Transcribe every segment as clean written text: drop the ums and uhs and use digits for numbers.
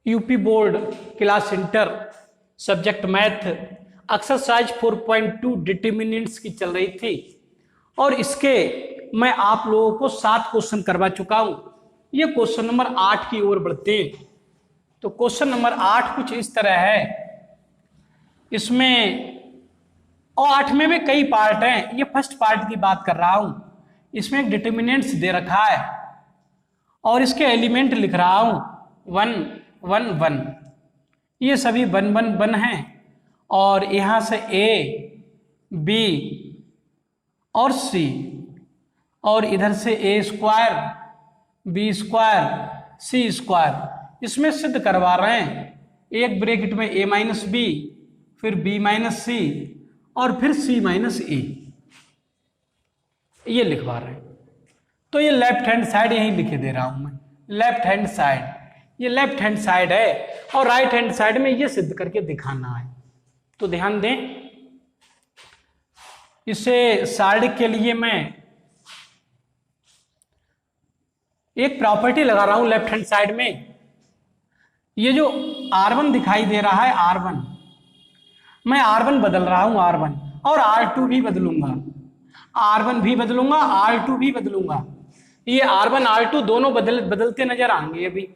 UP board class inter subject math exercise 4.2 determinants की चल रही थी और इसके मैं आप लोगों को 7 क्वेश्चन करवा चुका हूं। ये क्वेश्चन नंबर 8 की ओर बढ़ते हैं। तो क्वेश्चन नंबर 8 कुछ इस तरह है। इसमें और 8 में भी कई पार्ट हैं। ये फर्स्ट पार्ट की बात कर रहा हूं। इसमें एक डिटर्मिनेंट्स दे रखा है और इसके एलिमेंट लिख रहा हूं 1 1 1। ये सभी 1 1 1 हैं और यहां से ए बी और सी और इधर से ए स्क्वायर बी स्क्वायर सी स्क्वायर इसमें सिद्ध करवा रहे हैं। एक ब्रैकेट में ए माइनस बी, फिर बी माइनस सी और फिर सी माइनस ए, ये लिखवा रहे हैं। तो ये लेफ्ट हैंड साइड यहीं लिखे दे रहा हूं मैं। लेफ्ट हैंड साइड, ये लेफ्ट हैंड साइड है और राइट हैंड साइड में ये सिद्ध करके दिखाना है। तो ध्यान दें, इसे साइड के लिए मैं एक प्रॉपर्टी लगा रहा हूं लेफ्ट हैंड साइड में। ये जो R1 दिखाई दे रहा है R1, मैं R1 बदल रहा हूं R1 और R2 भी बदलूंगा, R1 भी बदलूंगा, R2 भी बदलूंगा। ये R1 R2 दोनों बदलते नजर आएंगे। अभी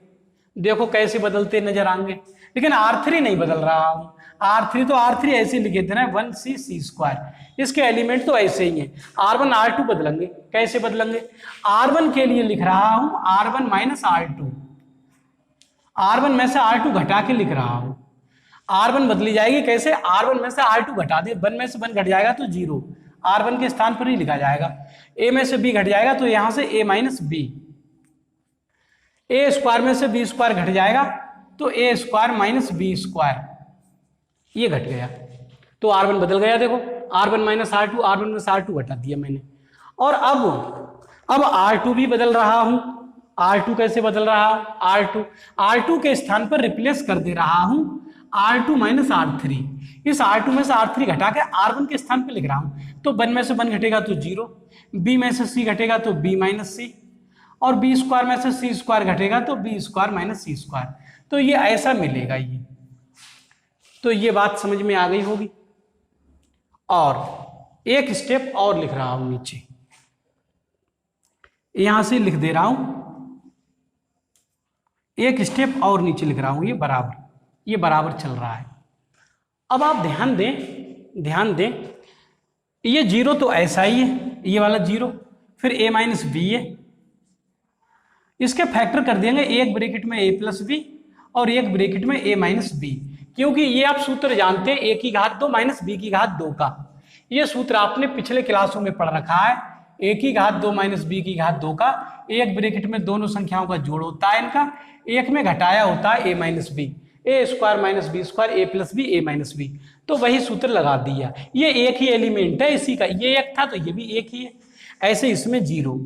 देखो कैसे बदलते नजर आएंगे। लेकिन R3 नहीं बदल रहा हूं। R3 तो R3 ऐसे लिखे थे ना 1c c स्क्वायर। इसके एलिमेंट तो ऐसे ही हैं। R1 R2 बदलेंगे। कैसे बदलेंगे? R1 के लिए लिख रहा हूं R1 माइनस R2। R1 में से R2 घटा के लिख रहा हूं। R1 बदली जाएगी कैसे? R1 में से R2 घटा दे, 1 में से 1 घट जाएगा तो 0, R1 के स्थान पर ही लिखा जाएगा। A में से B घट जाएगा तो यहां से A minus B, A square में से बी स्क्वायर घट जाएगा तो A square minus B square, ये घट गया। तो R1 बदल गया। देखो R1 माइनस R2, R1 में से R2 घटा दिया मैंने। और अब R2 भी बदल रहा हूं। R2 कैसे बदल रहा हूं? R2 के स्थान पर रिप्लेस कर दे रहा हूं R2 माइनस R3। इस R2 में से R3 घटा के R1 के स्थान पर लिख रहा हूं। तो 1 में से 1 घटेगा तो 0, B में से C घटेगा तो B माइनस सी और बी स्क्वायर में से सी स्क्वायर घटेगा तो बी स्क्वायर माइनस सी स्क्वायर। तो ये ऐसा मिलेगा। ये तो ये बात समझ में आ गई होगी। और एक स्टेप और लिख रहा हूं नीचे, यहां से लिख दे रहा हूं, एक स्टेप और नीचे लिख रहा हूं। ये बराबर चल रहा है। अब आप ध्यान दें, ये 0 तो ऐसा ही है, ये वाला 0, फिर a माइनस बी है। इसके फैक्टर कर देंगे, एक ब्रैकेट में a प्लस बी और एक ब्रैकेट में a माइनस बी। क्योंकि ये आप सूत्र जानते हैं a की घात 2 माइनस b की घात 2 का। ये सूत्र आपने पिछले क्लासों में पढ़ रखा है। a की घात 2 माइनस b की घात 2 का, एक ब्रैकेट में दोनों संख्याओं का जोड़ होता है इनका, एक में घटाया होता है a minus B, A square minus B square, A plus B A minus B. तो वही सूत्र लगा दिया। ये एक ही एलिमेंट है इसी का, ये एक था तो ये भी एक ही है। ऐसे इसमें 0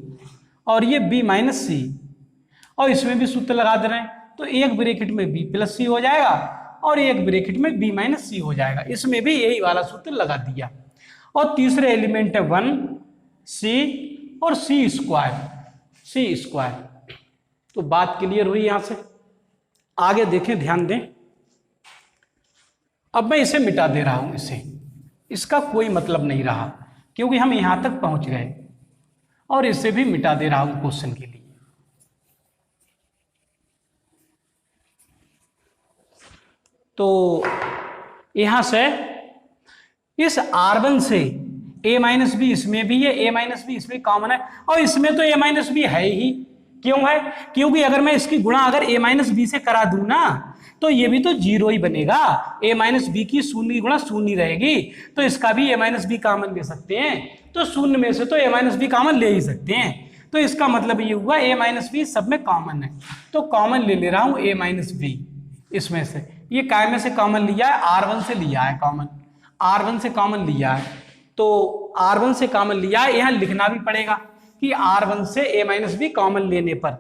और ये b माइनस सी और इसमें भी सूत्र लगा दे रहे हैं। तो एक ब्रैकेट में b प्लस सी हो जाएगा और एक ब्रैकेट में b माइनस सी हो जाएगा। इसमें भी यही वाला सूत्र लगा दिया। और तीसरे एलिमेंट है 1 c और सी स्क्वायर। तो बात क्लियर हुई। यहां से आगे देखें, ध्यान दें। अब मैं इसे मिटा दे रहा हूं। इसका कोई मतलब नहीं रहा क्योंकि हम यहां तक पहुंच गए। और इसे भी मिटा दे रहा हूं क्वेश्चन के लिए। तो यहां से इस R1 से a माइनस बी इसमें भी है, a माइनस बी इसमें कॉमन है और इसमें तो a माइनस बी है ही। क्यों है? क्योंकि अगर मैं इसकी गुणा अगर a माइनस बी से करा दूं ना तो ये भी तो 0 ही बनेगा। a माइनस बी की शून्य गुणा शून्य रहेगी तो इसका भी a माइनस बी कॉमन ले सकते हैं। तो शून्य में से तो a माइनस बी कॉमन ले ही सकते हैं। तो इसका मतलब ये हुआ a माइनस बी सब में कॉमन है। तो कॉमन ले रहा हूं a माइनस बी इसमें से। ये काय में से कॉमन लिया है? R1 से लिया है कॉमन, R1 से कॉमन लिया है। तो R1 से कॉमन लिया है, यहां लिखना भी पड़ेगा कि R1 से a माइनस बी कॉमन लेने पर।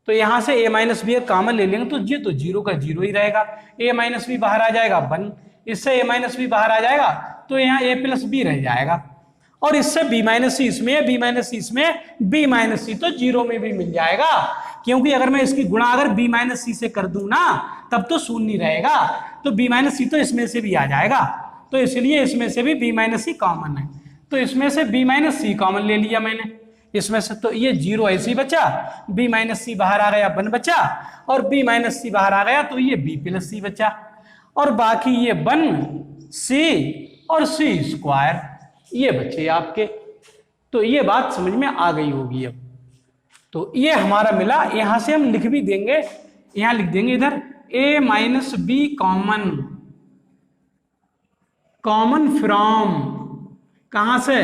तो यहां से a माइनस बी कॉमन ले लेंगे तो ये तो 0 का 0 ही रहेगा। a माइनस बी बाहर आ जाएगा 1, इससे a माइनस बी बाहर आ जाएगा तो यहाँ a प्लस बी रह जाएगा। और इससे b माइनस सी इसमें, b माइनस सी इसमें, b माइनस सी तो 0 में भी मिल जाएगा। क्योंकि अगर मैं इसकी गुणा अगर b माइनस सी से कर दूं ना तब तो शून्य रहेगा, तो b माइनस सी तो इसमें से भी आ जाएगा, तो इसलिए इसमें से भी b माइनस सी कॉमन है, तो इसमें से b माइनस सी कॉमन ले लिया मैंने इसमें से, तो ये 0 ऐसे ही बचा, b माइनस सी बाहर आ गया 1 बचा, और b माइनस सी बाहर आ गया तो ये b प्लस सी बचा, और बाकी ये 1 c और c स्क्वायर ये बचे आपके। तो ये बात समझ में आ गई होगी अब। तो ये हमारा मिला, यहां से हम लिख भी देंगे, यहां लिख देंगे इधर a minus B common from कहां से,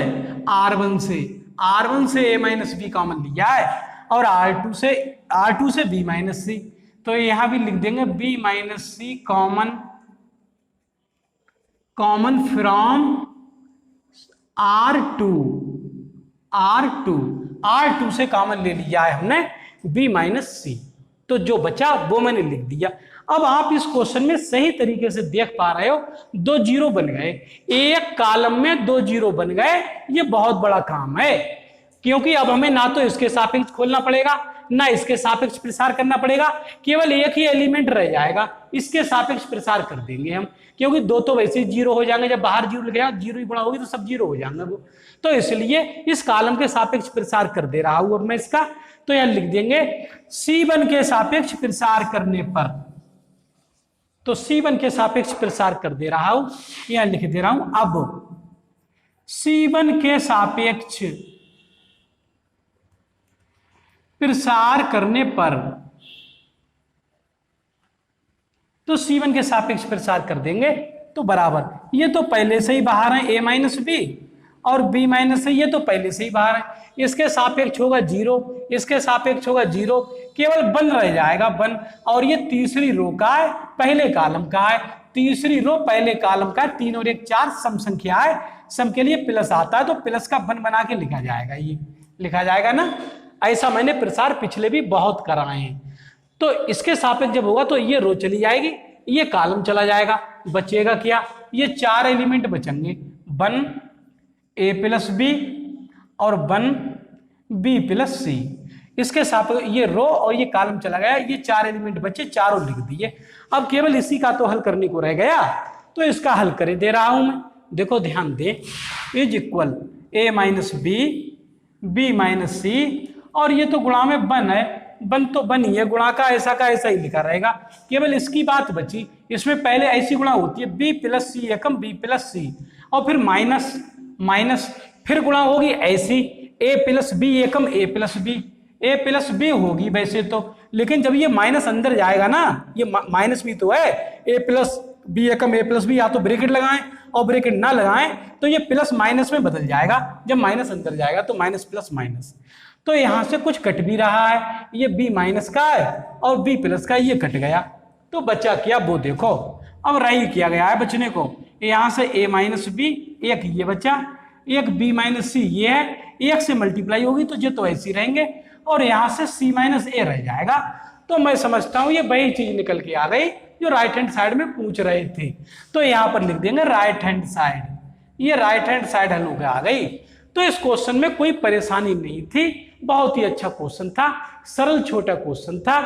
R1 से, R1 से a माइनस बी कॉमन लिया है, और R2 से b माइनस सी, तो यहां भी लिख देंगे b minus C common from R2 से कॉमन ले लिया है हमने b माइनस सी, तो जो बचा वो मैंने लिख दिया। अब आप इस क्वेश्चन में सही तरीके से देख पा रहे हो, 2 जीरो बन गए, एक कॉलम में 2 जीरो बन गए, ये बहुत बड़ा काम है, क्योंकि अब हमें ना तो इसके सापेक्ष खोलना पड़ेगा ना इसके सापेक्ष प्रसार करना पड़ेगा, केवल एक ही एलिमेंट रह जाएगा, इसके सापेक्ष प्रसार कर देंगे हम, क्योंकि 2 तो वैसे ही जीरो हो जाएंगे, जब बाहर जीरो लग जाएगा, जीरो ही बड़ा होगी तो सब जीरो हो जाएंगे वो, तो इसलिए इस कॉलम के सापेक्ष प्रसार कर दे रहा हूं अब मैं इसका, तो यहां लिख देंगे C1 के सापेक्ष प्रसार करने पर, तो C1 के सापेक्ष प्रसार कर दे रहा हूं, यहां लिख दे रहा हूं अब C1 के सापेक्ष प्रसार करने पर, तो C1 के सापेक्ष प्रसार कर देंगे, तो बराबर, ये तो पहले से ही बाहर है a माइनस बी, और b माइनस है ये तो पहले से ही बाहर है, इसके सापेक्ष होगा 0, इसके सापेक्ष होगा 0, केवल 1 रह जाएगा 1, और ये तीसरी रो का है, पहले कॉलम का है, तीसरी रो पहले कॉलम का, 3 और 1 4 सम संख्या है, सम के लिए प्लस आता है, तो प्लस का 1 बना के लिखा जाएगा, ये लिखा जाएगा ना, ऐसा मैंने प्रसार पिछले भी बहुत कराए हैं। तो इसके सापेक्ष जब होगा तो ये रो चली जाएगी, ये कॉलम चला जाएगा, बचेगा क्या, ये 4 एलिमेंट बचेंगे, 1 a प्लस बी और 1 b प्लस सी, इसके सापेक्ष ये रो और ये कॉलम चला गया, ये 4 एलिमेंट बचे, चारों लिख दिए। अब केवल इसी का तो हल करने को रह गया, तो इसका हल कर दे रहा हूं मैं, देखो ध्यान दे, is equal a minus B minus C, और ये तो गुणा में 1 है, 1 तो 1 ही है, गुणा का ऐसा ही लिखा रहेगा, केवल इसकी बात बची, इसमें पहले ऐसी गुणा होती है b प्लस सी एकम b प्लस सी, और फिर माइनस फिर गुणा होगी ऐसी a plus B Ekam a plus B होगी वैसे तो, लेकिन जब ये माइनस अंदर जाएगा ना, ये माइनस भी तो है, a plus B Ekam a plus B, या तो ब्रैकेट लगाएं और ब्रैकेट ना लगाएं तो ये प्लस माइनस में बदल जाएगा, जब माइनस अंदर जाएगा तो माइनस प्लस माइनस, तो यहां से कुछ कट भी रहा है, ये b माइनस का है और b प्लस का, ये कट गया, तो बचा क्या वो देखो, अब राइट किया गया है बचने को, यहां से a माइनस बी, एक ये बचा, एक b माइनस सी ये है, एक से मल्टीप्लाई होगी तो ये तो ऐसे ही रहेंगे, और यहां से c माइनस ए रह जाएगा। तो मैं समझता हूं ये वही चीज निकल के आ गई जो राइट हैंड साइड में पूछ रहे थे, तो यहां पर लिख देंगे राइट हैंड साइड, ये राइट हैंड साइड हल होकर आ गई। तो इस क्वेश्चन में कोई परेशानी नहीं थी, बहुत ही अच्छा क्वेश्चन था, सरल छोटा क्वेश्चन था,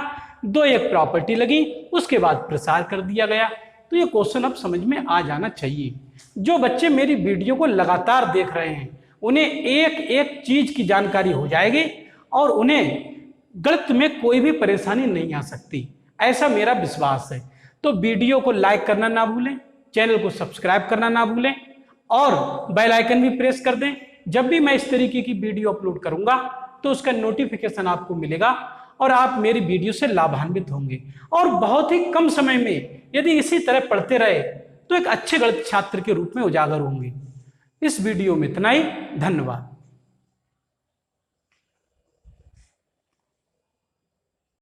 2-1 प्रॉपर्टी लगी, उसके बाद प्रसार कर दिया गया। तो ये क्वेश्चन अब समझ में आ जाना चाहिए। जो बच्चे मेरी वीडियो को लगातार देख रहे हैं उन्हें एक एक चीज की जानकारी हो जाएगी और उन्हें गणित में कोई भी परेशानी नहीं आ सकती, ऐसा मेरा विश्वास है। तो वीडियो को लाइक करना ना भूलें, चैनल को सब्सक्राइब करना ना भूलें और बेल आइकन भी प्रेस कर दें। जब भी मैं इस तरीके की वीडियो अपलोड करूंगा तो उसका नोटिफिकेशन आपको मिलेगा और आप मेरी वीडियो से लाभान्वित होंगे। और बहुत ही कम समय में यदि इसी तरह पढ़ते रहे तो एक अच्छे गणित छात्र के रूप में उजागर होंगे। इस वीडियो में इतना ही, धन्यवाद।